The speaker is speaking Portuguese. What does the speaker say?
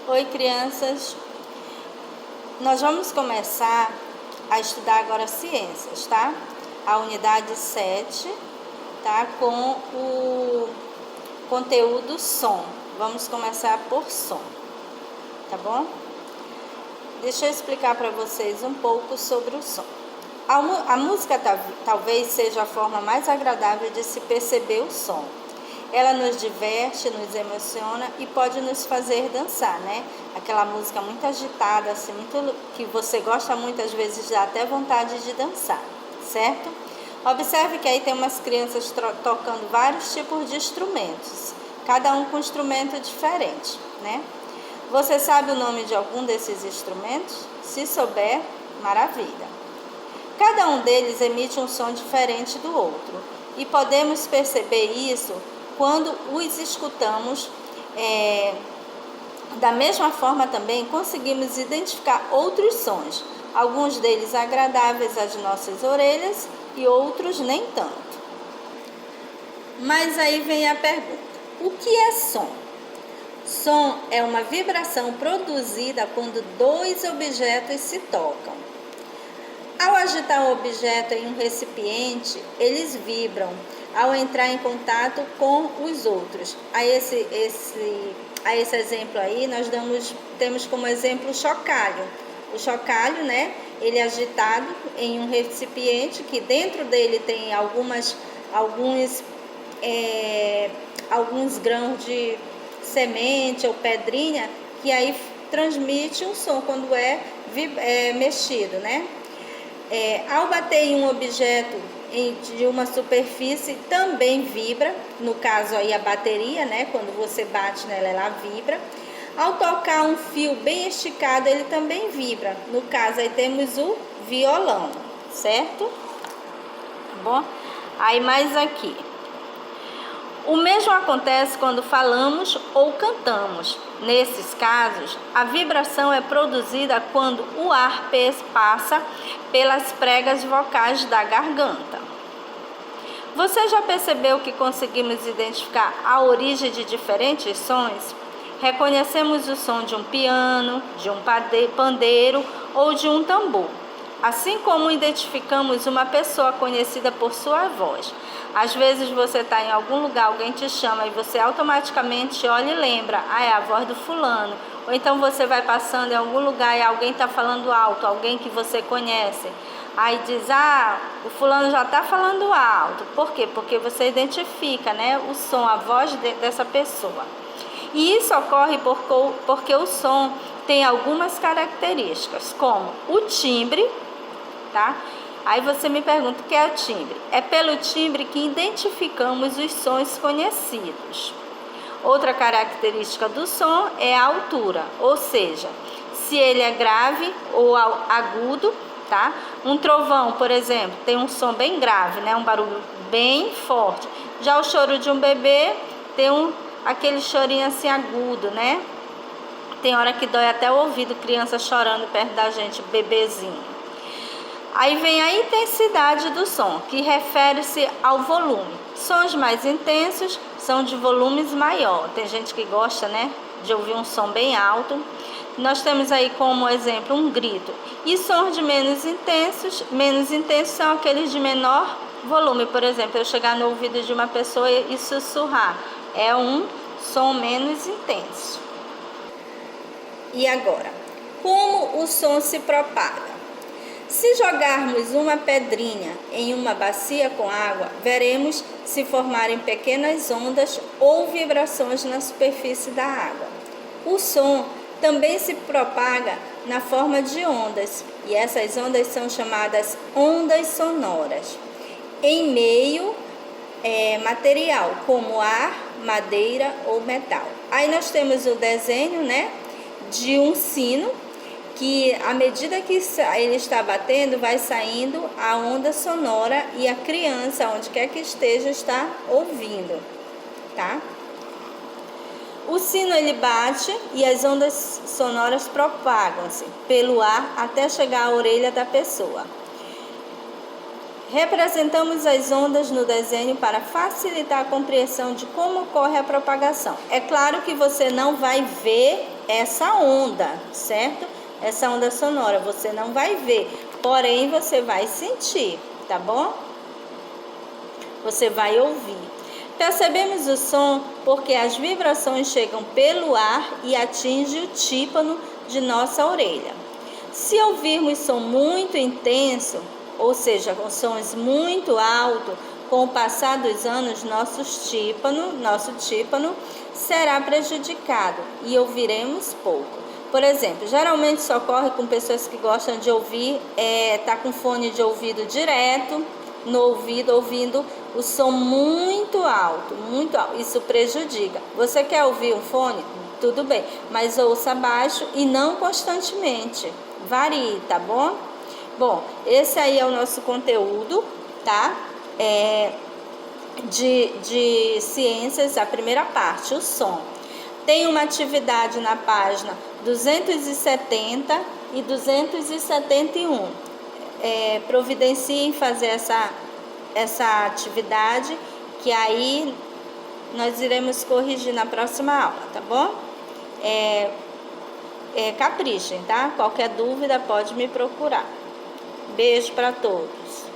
Oi, crianças. Nós vamos começar a estudar agora ciências, tá? A unidade 7, tá? Com o conteúdo som. Vamos começar por som, tá bom? Deixa eu explicar para vocês um pouco sobre o som. A música talvez seja a forma mais agradável de se perceber o som. Ela nos diverte, nos emociona e pode nos fazer dançar, né? Aquela música muito agitada, assim, que você gosta muito, às vezes dá até vontade de dançar, certo? Observe que aí tem umas crianças tocando vários tipos de instrumentos, cada um com um instrumento diferente, né? Você sabe o nome de algum desses instrumentos? Se souber, maravilha. Cada um deles emite um som diferente do outro e podemos perceber isso quando os escutamos. Da mesma forma também conseguimos identificar outros sons, alguns deles agradáveis às nossas orelhas e outros nem tanto. Mas aí vem a pergunta: o que é som? Som é uma vibração produzida quando dois objetos se tocam. Ao agitar o objeto em um recipiente, eles vibram ao entrar em contato com os outros. A esse exemplo aí, nós temos como exemplo o chocalho. O chocalho, né? Ele é agitado em um recipiente que dentro dele tem alguns grãos de semente ou pedrinha, que aí transmite um som quando é mexido, né? Ao bater em um objeto de uma superfície também vibra, no caso aí a bateria, né? Quando você bate nela, ela vibra. Ao tocar um fio bem esticado, ele também vibra. No caso aí temos o violão, certo? Tá bom? Aí mais aqui. O mesmo acontece quando falamos ou cantamos. Nesses casos, a vibração é produzida quando o ar passa pelas pregas vocais da garganta. Você já percebeu que conseguimos identificar a origem de diferentes sons? Reconhecemos o som de um piano, de um pandeiro ou de um tambor. Assim como identificamos uma pessoa conhecida por sua voz. Às vezes você está em algum lugar, alguém te chama e você automaticamente olha e lembra: é a voz do fulano. Ou então você vai passando em algum lugar e alguém está falando alto, alguém que você conhece. Aí diz: o fulano já está falando alto. Por quê? Porque você identifica, né, o som, a voz dessa pessoa. E isso ocorre porque o som tem algumas características, como o timbre, tá? Aí você me pergunta: o que é o timbre? É pelo timbre que identificamos os sons conhecidos. Outra característica do som é a altura, ou seja, se ele é grave ou agudo, tá? Um trovão, por exemplo, tem um som bem grave, né? Um barulho bem forte. Já o choro de um bebê tem aquele chorinho assim agudo, né? Tem hora que dói até o ouvido, criança chorando perto da gente, bebezinho. Aí vem a intensidade do som, que refere-se ao volume. Sons mais intensos são de volumes maior. Tem gente que gosta, né, de ouvir um som bem alto. Nós temos aí como exemplo um grito. E sons de menos intensos são aqueles de menor volume. Por exemplo, eu chegar no ouvido de uma pessoa e sussurrar. É um som menos intenso. E agora, como o som se propaga? Se jogarmos uma pedrinha em uma bacia com água, veremos se formarem pequenas ondas ou vibrações na superfície da água. O som também se propaga na forma de ondas, e essas ondas são chamadas ondas sonoras, em meio material, como ar, madeira ou metal. Aí nós temos o desenho, né, de um sino, que à medida que ele está batendo, vai saindo a onda sonora e a criança, onde quer que esteja, está ouvindo, tá? O sino ele bate e as ondas sonoras propagam-se pelo ar até chegar à orelha da pessoa. Representamos as ondas no desenho para facilitar a compreensão de como ocorre a propagação. É claro que você não vai ver essa onda, certo? Essa onda sonora você não vai ver, porém você vai sentir, tá bom? Você vai ouvir. Percebemos o som porque as vibrações chegam pelo ar e atingem o tímpano de nossa orelha. Se ouvirmos som muito intenso, ou seja, com sons muito altos, com o passar dos anos, nosso tímpano será prejudicado e ouviremos pouco. Por exemplo, geralmente isso ocorre com pessoas que gostam de ouvir, tá com fone de ouvido direto no ouvido, ouvindo o som muito alto, muito alto. Isso prejudica. Você quer ouvir um fone? Tudo bem, mas ouça baixo e não constantemente. Varie, tá bom? Bom, esse aí é o nosso conteúdo, tá? De ciências, a primeira parte, o som. Tem uma atividade na página 270 e 271. Providenciem fazer essa atividade, que aí nós iremos corrigir na próxima aula, tá bom? Caprichem, tá? Qualquer dúvida pode me procurar. Beijo para todos.